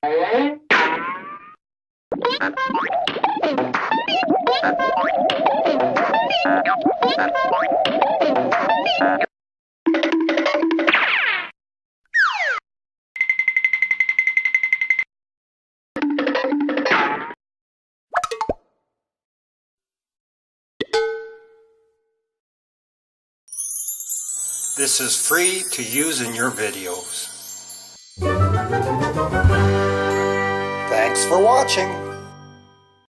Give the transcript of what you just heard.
This is free to use in your videos. Thanks for watching.